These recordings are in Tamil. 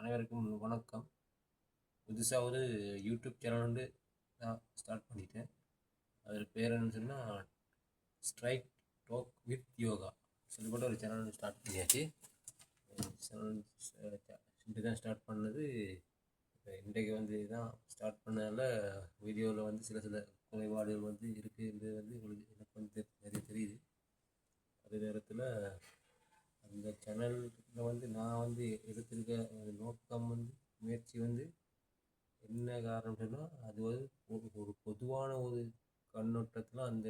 அனைவருக்கும் வணக்கம். புதுசாக ஒரு யூடியூப் சேனல் வந்து நான் ஸ்டார்ட் பண்ணிட்டேன். அது பேர் என்னன்னு சொன்னால் ஸ்ட்ரைக் டாக் வித் யோகா சொல்லிப்பட்ட ஒரு சேனல் ஸ்டார்ட் பண்ணியாச்சு. சேனல் இப்படி தான் ஸ்டார்ட் பண்ணது. இப்போ இன்றைக்கு வந்து தான் ஸ்டார்ட் பண்ணதால் வீடியோவில் வந்து சில குறைபாடுகள் வந்து இருக்குது. வந்து உங்களுக்கு எனக்கு வந்து நிறைய தெரியுது. அதே நேரத்தில் அந்த சேனலில் வந்து நான் வந்து எடுத்திருக்க நோக்கம் வந்து முயற்சி வந்து என்ன காரணம் சொன்னால் அது வந்து ஒரு பொதுவான ஒரு கண்ணோட்டத்தில் அந்த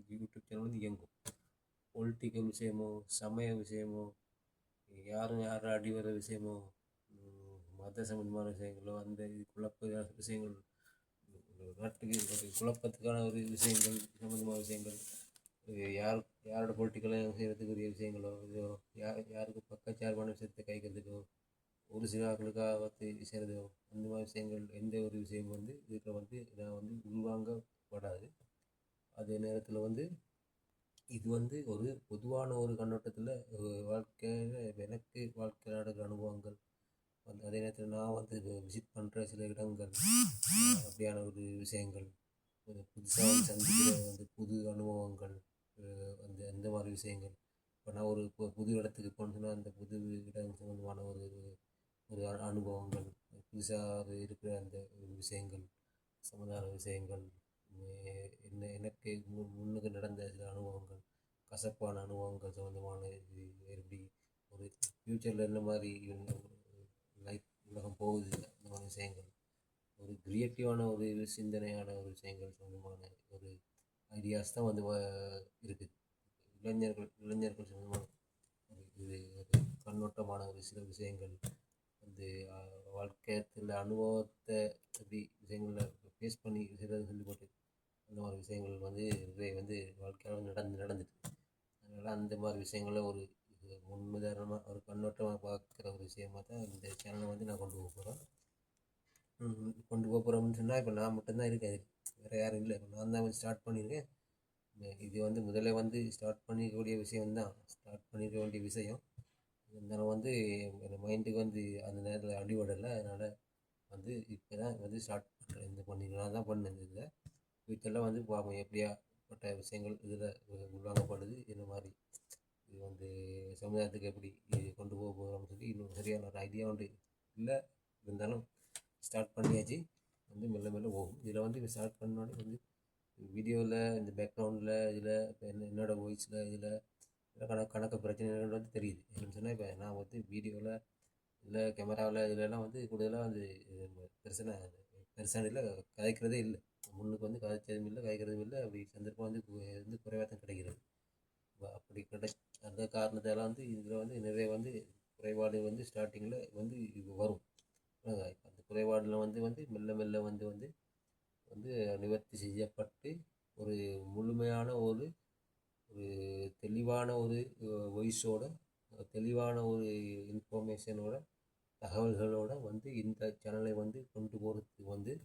யூடியூப் சேனல் வந்து இயங்கும். பொலிட்டிக்கல் விஷயமோ, சமய விஷயமோ, யாரும் யாரும் அடி வர விஷயமோ, மத சம்பந்தமான விஷயங்களோ, அந்த குழப்ப விஷயங்கள், நாட்டுக்கு ஒரு குழப்பத்துக்கான ஒரு விஷயங்கள் சம்பந்தமான விஷயங்கள், யாரோட பொலிட்டிக்கலாக செய்கிறதுக்குரிய விஷயங்களோ, இதோ யாருக்கு பக்கச்சார்பான விஷயத்தை கைக்கிறதுக்கோ, ஒரு சில ஆட்களுக்காக வந்து செய்கிறதோ, அந்த மாதிரி விஷயங்கள் எந்த ஒரு விஷயம் வந்து இதில் வந்து நான் வந்து உள்வாங்கப்படாது. அதே நேரத்தில் வந்து இது வந்து ஒரு பொதுவான ஒரு கண்ணோட்டத்தில் வாழ்க்கையில் எனக்கு வாழ்க்கையில் நடக்கிற அனுபவங்கள் வந்து, அதே நேரத்தில் நான் வந்து விசிட் பண்ணுற சில இடங்கள், அப்படியான ஒரு விஷயங்கள், புதுசாக வந்து சந்திக்கிற வந்து புது அனுபவங்கள், அந்த அந்த மாதிரி விஷயங்கள். இப்போ நான் ஒரு புது இடத்துக்கு போனேன்னா அந்த புது இடம் சம்பந்தமான ஒரு ஒரு அனுபவங்கள், புதுசாக இருக்கிற அந்த விஷயங்கள், சமுதாய விஷயங்கள், என்ன எனக்கு முன்னுக்கு நடந்த சில அனுபவங்கள், கசப்பான அனுபவங்கள் சம்மந்தமான இது எப்படி ஒரு ஃப்யூச்சரில் என்ன மாதிரி லைஃப் உலகம் போகுது, அந்த மாதிரி விஷயங்கள், ஒரு க்ரியேட்டிவான ஒரு சிந்தனையான ஒரு விஷயங்கள் சம்மந்தமான ஒரு ஐடியாஸ் தான் வந்து இருக்குது. இளைஞர்கள் சம்மந்தமான இது ஒரு கண்ணோட்டமான ஒரு சில விஷயங்கள் வந்து வாழ்க்கையில் அனுபவத்தை எப்படி விஷயங்களில் ஃபேஸ் பண்ணி சொல்லி போட்டு அந்த மாதிரி விஷயங்கள் வந்து நிறைய வந்து வாழ்க்கையில் நடந்துட்டு. அதனால் அந்த மாதிரி விஷயங்கள ஒரு முன்னுதாரணமாக ஒரு கண்ணோட்டமாக பார்க்குற ஒரு விஷயமாக தான் இந்த சேனலை வந்து நான் கொண்டு போக போகிறோம்னு சொன்னால் இப்போ நான் மட்டும்தான் இருக்கேன், வேறு யாரும் இல்லை. இப்போ நான் தான் வந்து ஸ்டார்ட் பண்ணியிருக்கேன். இது வந்து முதல்ல வந்து ஸ்டார்ட் பண்ணிக்கக்கூடிய விஷயம்தான், ஸ்டார்ட் பண்ணிக்க வேண்டிய விஷயம். இருந்தாலும் வந்து என் மைண்டுக்கு வந்து அந்த நேரத்தில் அடிபடலை. அதனால் வந்து இப்போ தான் வந்து ஸ்டார்ட் பண்ணுறேன். இந்த பண்ணிக்கலாம் தான் பண்ணேன். இதில் ஃபியூச்சரில் வந்து பார்ப்போம் எப்படியாப்பட்ட விஷயங்கள் இதில் உள்வாங்கப்படுது, இந்த மாதிரி இது வந்து சமுதாயத்துக்கு எப்படி இது கொண்டு போக போகிறோம்னு சொல்லி இன்னும் சரியான ஒரு ஐடியா உண்டு இல்லை. இருந்தாலும் ஸ்டார்ட் பண்ணியாச்சு, வந்து மெல்ல மெல்ல போகும். இதில் வந்து ஸ்டார்ட் பண்ணோடனே வந்து வீடியோவில் இந்த பேக்ரவுண்டில் இதில் இப்போ என்னோடய வாய்ஸில் இதில் கணக்கு பிரச்சனைகள் வந்து தெரியுது. என்னென்னு சொன்னால் இப்போ நான் வந்து வீடியோவில் இதில் கேமராவில் இதிலெல்லாம் வந்து கூடுதலாக வந்து பெருசான இல்லை, கதைக்கிறதே இல்லை. முன்னுக்கு வந்து கதைச்சதும் இல்லை, கதைக்கிறதும் இல்லை. அப்படி சந்தர்ப்பம் வந்து குறைவாக தான் கிடைக்கிறது. அப்படி அந்த காரணத்தால் வந்து இதில் வந்து நிறைய வந்து குறைபாடு வந்து ஸ்டார்டிங்கில் வந்து வரும். அந்த குறைபாடில் வந்து மெல்ல மெல்ல வந்து நிவர்த்தி செய்யப்பட்டு ஒரு முழுமையான ஒரு தெளிவான ஒரு வாய்ஸோட, தெளிவான ஒரு இன்ஃபர்மேஷனோட, தகவல்களோட வந்து இந்த சேனலை வந்து கொண்டு போகிறதுக்கு வந்து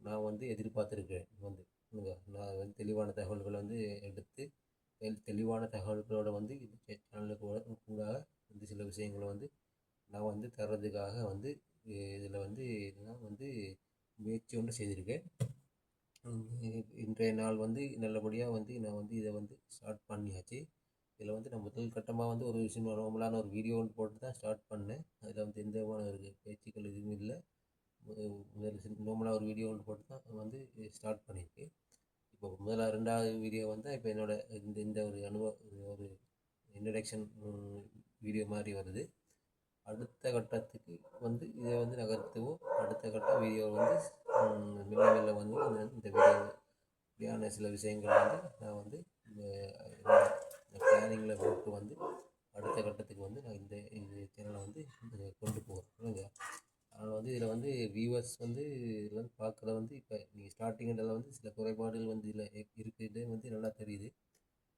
நான் வந்து எதிர்பார்த்துருக்கேன். நான் வந்து தெளிவான தகவல்களை வந்து எடுத்து தெளிவான தகவல்களோட வந்து இந்த சேனலுக்கு கூட வந்து சில விஷயங்களை வந்து நான் வந்து தர்றதுக்காக வந்து இதில் வந்து நான் வந்து முயற்சி ஒன்று செய்திருக்கேன். இன்றைய நாள் வந்து நல்லபடியாக வந்து நான் வந்து இதை வந்து ஸ்டார்ட் பண்ணியாச்சு. இதில் வந்து நான் முதல் கட்டமாக வந்து ஒரு விஷயம் நார்மலான ஒரு வீடியோ ஒன்று போட்டு தான் ஸ்டார்ட் பண்ணேன். அதில் வந்து எந்த விதமான ஒரு பேச்சுக்கள் எதுவும் இல்லை. நார்மலாக ஒரு வீடியோ ஒன்று போட்டு தான் வந்து ஸ்டார்ட் பண்ணியிருக்கேன். இப்போ ரெண்டாவது வீடியோ வந்து இப்போ என்னோட இந்த ஒரு ஒரு இன்ட்ரடக்ஷன் வீடியோ மாதிரி வருது. அடுத்த கட்டத்துக்கு வந்து இதை வந்து நகர்த்துவோம். அடுத்த கட்ட வீடியோ வந்து மெல்ல மெல்ல வந்து இந்த வீடியோ இப்படியான சில விஷயங்கள் வந்து நான் வந்து இந்த பிளானிங்கில் போட்டு வந்து அடுத்த கட்டத்துக்கு வந்து நான் இந்த சேனலை வந்து கொண்டு போகிறேன். அதனால் வந்து இதில் வந்து வியூவர்ஸ் வந்து இதில் வந்து பார்க்குற வந்து இப்போ நீங்கள் ஸ்டார்டிங்கில் வந்து சில குறைபாடுகள் வந்து இதில் இருக்குது வந்து நல்லா தெரியுது.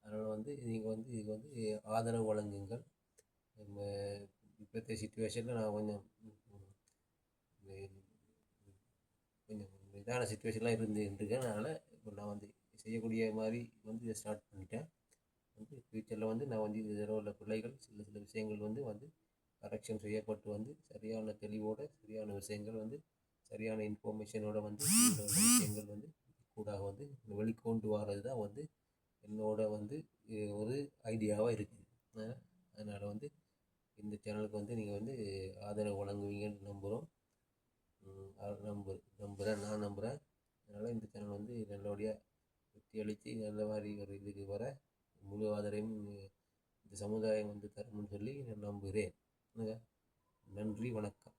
அதனால் வந்து நீங்கள் வந்து இதுக்கு வந்து ஆதரவு வழங்குங்கள். இப்போத்தைய சுச்சுவேஷனில் நான் கொஞ்சம் இதான சுச்சுவேஷன்லாம் இருந்துருக்கேன். அதனால் இப்போ நான் வந்து செய்யக்கூடிய மாதிரி வந்து இதை ஸ்டார்ட் பண்ணிட்டேன். வந்து ஃப்யூச்சரில் வந்து நான் வந்து இதில் உள்ள பிள்ளைகள் சில விஷயங்கள் வந்து கரெக்ஷன் செய்யப்பட்டு வந்து சரியான தெளிவோட சரியான விஷயங்கள் வந்து சரியான இன்ஃபர்மேஷனோட வந்து இந்த விஷயங்கள் வந்து கூட வந்து வெளிக்கொண்டு வர்றது தான் வந்து என்னோட வந்து ஒரு ஐடியாவாக இருக்குது. அதனால் வந்து இந்த சேனலுக்கு வந்து நீங்கள் வந்து ஆதரவு வழங்குவீங்கன்னு நம்புகிறோம். நம்புகிறேன், நான் நம்புகிறேன். அதனால் இந்த சேனல் வந்து நல்லபடியாக வெற்றி அளித்து நல்ல மாதிரி ஒரு இதுக்கு வர முழு ஆதரவையும் இந்த சமுதாயம் வந்து தரும்னு சொல்லி நான் நம்புகிறேன். நன்றி, வணக்கம்.